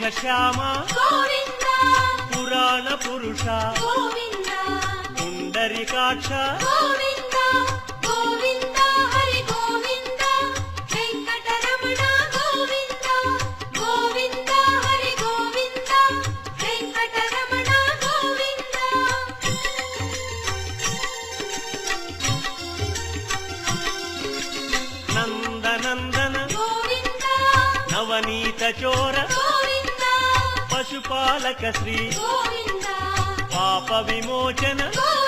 ఘనశ్యామ గోవింద పురాణ పురుష గోవింద పుండరీకాక్ష గోవింద గోవింద హరి గోవింద వెంకటరమణ గోవింద గోవింద హరి గోవింద వెంకటరమణ గోవింద నందనందన గోవింద నవనీత చోర గోవింద పశుపాలక శ్రీ గోవింద పాప విమోచన గోవింద